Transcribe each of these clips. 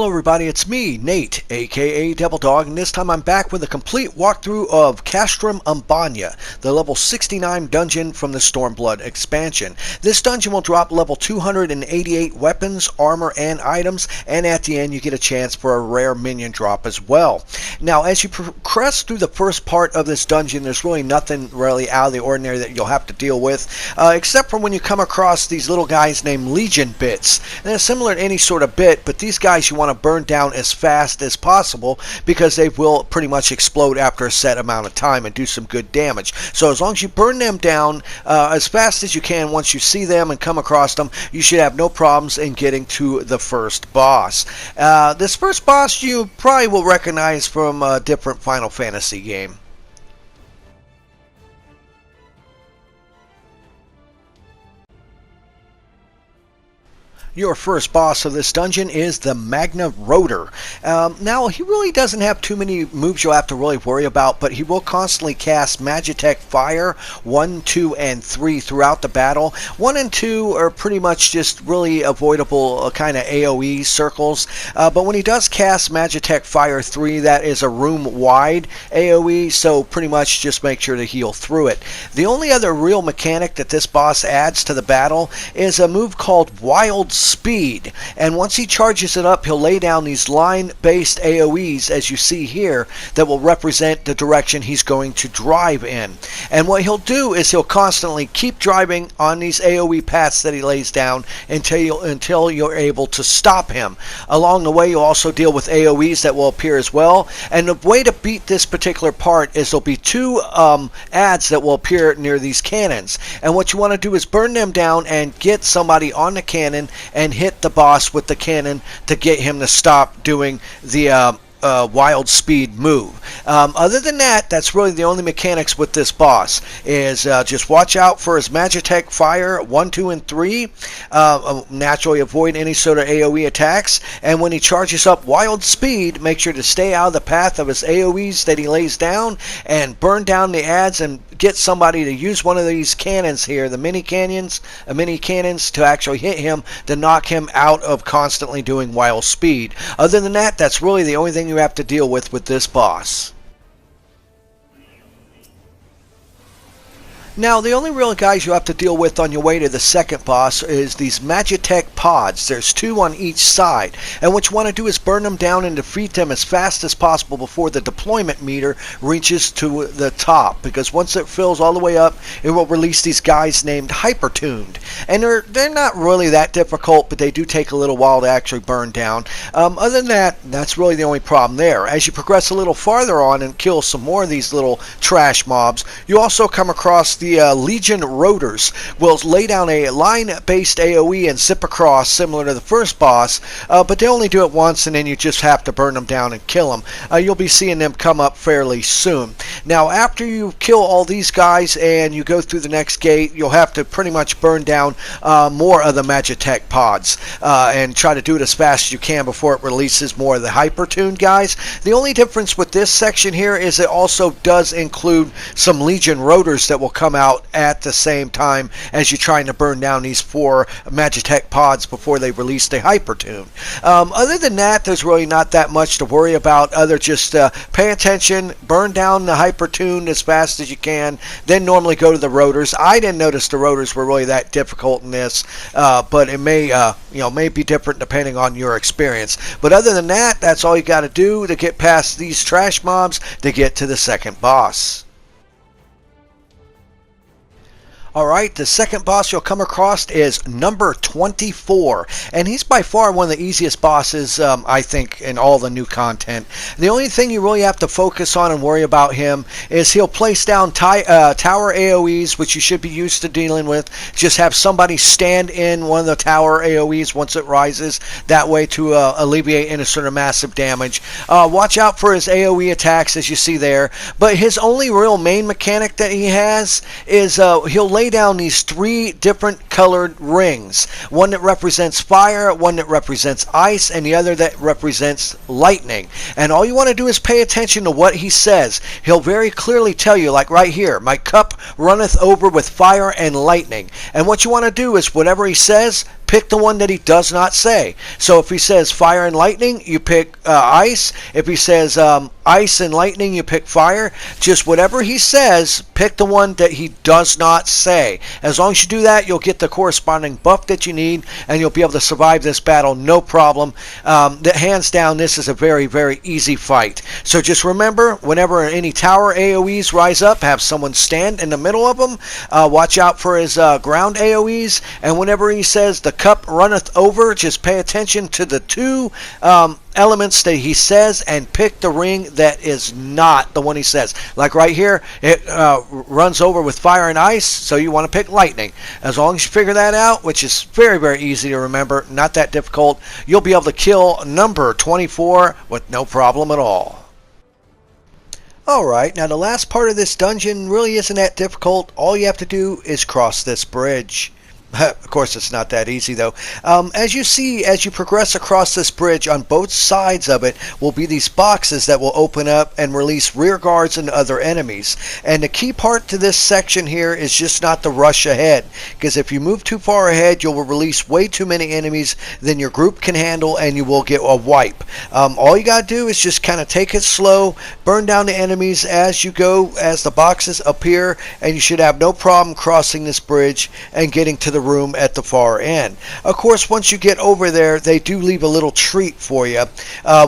Hello everybody, it's me, Nate, aka Devil Dog, and this time I'm back with a complete walkthrough of Castrum Abania, the level 69 dungeon from the Stormblood expansion. This dungeon will drop level 288 weapons, armor, and items, and at the end you get a chance for a rare minion drop as well. Now, as you progress through the first part of this dungeon, there's really nothing really out of the ordinary that you'll have to deal with, except for when you come across these little guys named Legion bits. And they're similar to any sort of bit, but these guys you want to burn down as fast as possible because they will pretty much explode after a set amount of time and do some good damage. So as long as you burn them down as fast as you can, once you see them and come across them, you should have no problems in getting to the first boss. This first boss you probably will recognize from a different Final Fantasy game. Your first boss of this dungeon is the Magnum Rotor. Now, he really doesn't have too many moves you'll have to really worry about, but he will constantly cast Magitech Fire 1, 2, and 3 throughout the battle. 1 and 2 are pretty much just really avoidable kind of AoE circles, but when he does cast Magitech Fire 3, that is a room-wide AoE, so pretty much just make sure to heal through it. The only other real mechanic that this boss adds to the battle is a move called Wild Speed, and once he charges it up, he'll lay down these line-based AoEs, as you see here, that will represent the direction he's going to drive in. And what he'll do is he'll constantly keep driving on these AoE paths that he lays down until you're able to stop him. Along the way, you'll also deal with AoEs that will appear as well, and the way to beat this particular part is there'll be two ads that will appear near these cannons, and what you want to do is burn them down and get somebody on the cannon and hit the boss with the cannon to get him to stop doing the Wild Speed move. Other than that, that's really the only mechanics with this boss, is just watch out for his Magitech Fire 1, 2, and 3. Naturally avoid any sort of AoE attacks, and when he charges up Wild Speed, make sure to stay out of the path of his AoEs that he lays down, and burn down the ads and get somebody to use one of these cannons here, the mini cannons, to actually hit him to knock him out of constantly doing Wild Speed. Other than that, that's really the only thing you have to deal with this boss. Now, the only real guys you have to deal with on your way to the second boss is these Magitech pods. There's 2 on each side, and what you want to do is burn them down and defeat them as fast as possible before the deployment meter reaches to the top, because once it fills all the way up, it will release these guys named Hypertuned, and they're not really that difficult, but they do take a little while to actually burn down. Other than that, that's really the only problem there. As you progress a little farther on and kill some more of these little trash mobs, you also come across the Legion Rotors. Will lay down a line-based AoE and zip across, similar to the first boss, but they only do it once, and then you just have to burn them down and kill them. You'll be seeing them come up fairly soon. Now, after you kill all these guys and you go through the next gate, you'll have to pretty much burn down more of the Magitech pods and try to do it as fast as you can before it releases more of the Hypertuned guys. The only difference with this section here is it also does include some Legion Rotors that will come out at the same time as you're trying to burn down these 4 Magitech pods before they release the Hypertune. Other than that, there's really not that much to worry about. Just pay attention, burn down the Hypertune as fast as you can, then normally go to the Rotors. I didn't notice the Rotors were really that difficult in this, but it may may be different depending on your experience. But other than that, that's all you got to do to get past these trash mobs to get to the second boss. Alright, the second boss you'll come across is number 24, and he's by far one of the easiest bosses, I think, in all the new content. The only thing you really have to focus on and worry about him is he'll place down tower AoEs, which you should be used to dealing with. Just have somebody stand in one of the tower AoEs once it rises, that way to alleviate any sort of massive damage. Watch out for his AoE attacks, as you see there, but his only real main mechanic that he has is he'll lay down these 3 different colored rings. One that represents fire, one that represents ice, and the other that represents lightning. And all you want to do is pay attention to what he says. He'll very clearly tell you, like right here, my cup runneth over with fire and lightning. And what you want to do is whatever he says, pick the one that he does not say. So if he says fire and lightning, you pick ice. If he says ice and lightning, you pick fire. Just whatever he says, pick the one that he does not say. As long as you do that, you'll get the corresponding buff that you need, and you'll be able to survive this battle no problem. Hands down, this is a very, very easy fight. So just remember, whenever any tower AoEs rise up, have someone stand in the middle of them. Watch out for his ground AoEs, and whenever he says the cup runneth over, just pay attention to the two elements that he says and pick the ring that is not the one he says. Like right here, it runs over with fire and ice, so you want to pick lightning. As long as you figure that out, which is very, very easy to remember, not that difficult, you'll be able to kill number 24 with no problem at all. Alright, now the last part of this dungeon really isn't that difficult. All you have to do is cross this bridge. Of course, it's not that easy, though. As you see, as you progress across this bridge, on both sides of it will be these boxes that will open up and release rear guards and other enemies. And the key part to this section here is just not to rush ahead, because if you move too far ahead, you'll release way too many enemies than your group can handle, and you will get a wipe. All you got to do is just kind of take it slow, burn down the enemies as you go, as the boxes appear, and you should have no problem crossing this bridge and getting to the room at the far end. Of course, once you get over there, they do leave a little treat for you.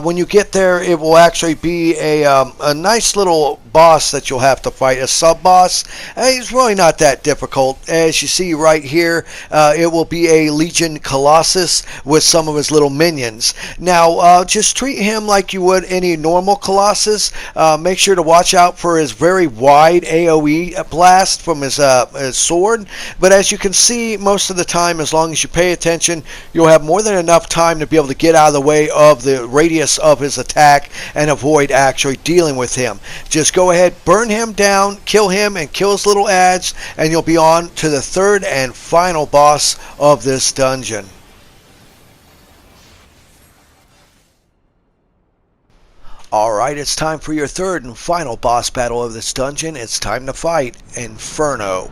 When you get there, it will actually be a nice little boss that you'll have to fight, a sub-boss. It's really not that difficult. As you see right here, it will be a Legion Colossus with some of his little minions. Now, just treat him like you would any normal Colossus. Make sure to watch out for his very wide AoE blast from his sword. But as you can see, most of the time, as long as you pay attention, you'll have more than enough time to be able to get out of the way of the radius of his attack and avoid actually dealing with him. Just go ahead, burn him down, kill him, and kill his little ads, and you'll be on to the third and final boss of this dungeon. Alright, it's time for your third and final boss battle of this dungeon. It's time to fight Inferno.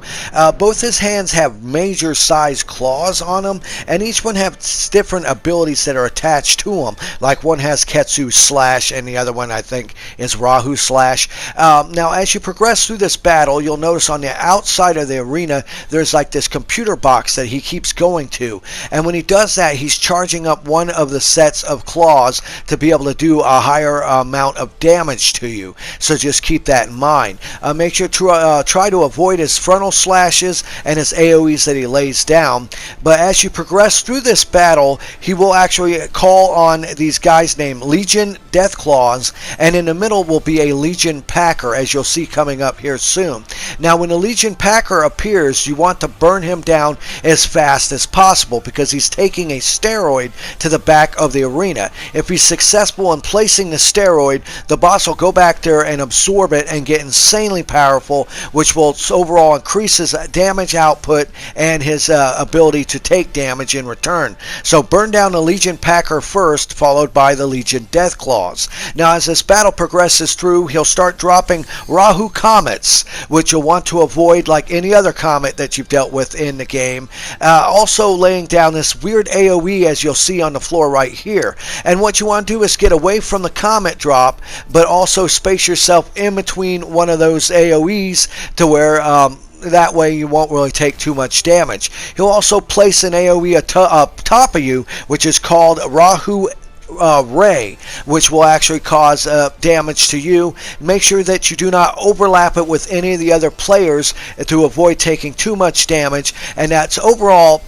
Both his hands have major size claws on them, and each one has different abilities that are attached to them. Like one has Ketsu Slash, and the other one I think is Rahu Slash. Now as you progress through this battle, you'll notice on the outside of the arena there's like this computer box that he keeps going to. And when he does that, he's charging up one of the sets of claws to be able to do a higher amount of damage to you. So just keep that in mind. Make sure to try to avoid his frontal slashes and his AoEs that he lays down. But as you progress through this battle, he will actually call on these guys named Legion Deathclaws, and in the middle will be a Legion Packer, as you'll see coming up here soon. Now when the Legion Packer appears, you want to burn him down as fast as possible, because he's taking a steroid to the back of the arena. If he's successful in placing the steroid, the boss will go back there and absorb it and get insanely powerful, which will overall increase his damage output and his ability to take damage in return. So burn down the Legion Packer first, followed by the Legion Deathclaws. Now as this battle progresses through, he'll start dropping Rahu Comets, which you'll want to avoid like any other comet that you've dealt with in the game. Also laying down this weird AoE, as you'll see on the floor right here. And what you want to do is get away from the comet drop, but also space yourself in between one of those AoEs to where that way you won't really take too much damage. He'll also place an AoE up top of you, which is called Rahu Ray, which will actually cause damage to you. Make sure that you do not overlap it with any of the other players to avoid taking too much damage, and that's overall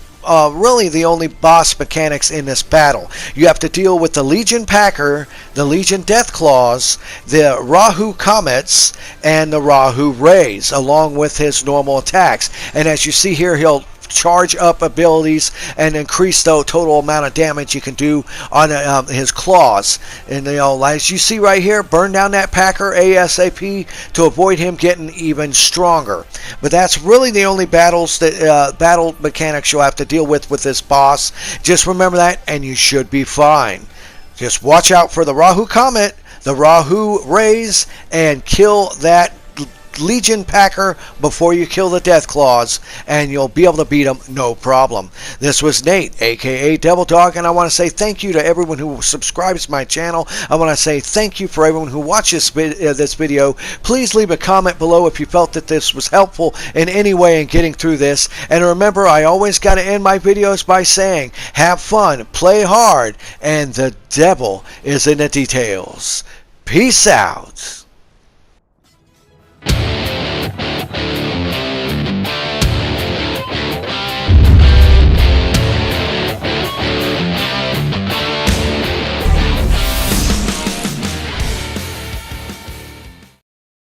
really the only boss mechanics in this battle. You have to deal with the Legion Packer, the Legion Deathclaws, the Rahu Comets, and the Rahu Rays, along with his normal attacks. And as you see here, he'll charge up abilities and increase the total amount of damage you can do on his claws. And as you see right here, burn down that Packer ASAP to avoid him getting even stronger. But that's really the only battles that battle mechanics you'll have to deal with this boss. Just remember that, and you should be fine. Just watch out for the Rahu Comet, the Rahu Rays, and kill that Legion Packer before you kill the Death Claws, and you'll be able to beat them no problem. This was Nate, aka Devil Dog, and I want to say thank you to everyone who subscribes to my channel. I want to say thank you for everyone who watches this video. Please leave a comment below if you felt that this was helpful in any way in getting through this. And remember, I always got to end my videos by saying, have fun, play hard, and the devil is in the details. Peace out.